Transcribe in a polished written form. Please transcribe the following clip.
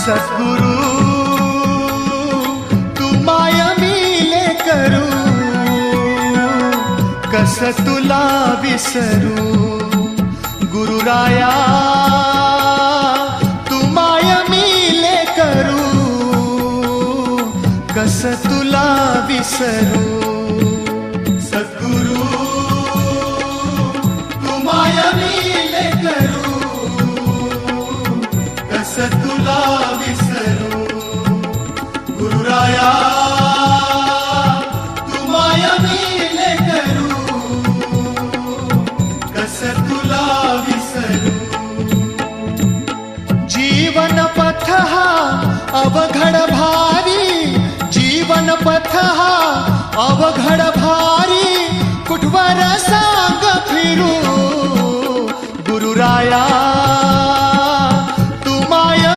सद्गुरु तू माय मिले करू, कस तुला विसरू. गुरुराया तू माय मिले करू, कस तुला विसरू. सद्गुरु तू माय मिले करू, कस तुला विसरू. गुरुराया तू माय मिले करू, कस तुला विसरू. जीवन पथ हा अवघड भारी, जीवन पथ हा अवघड भारी, कुठवर सांग फिरू. गुरुराया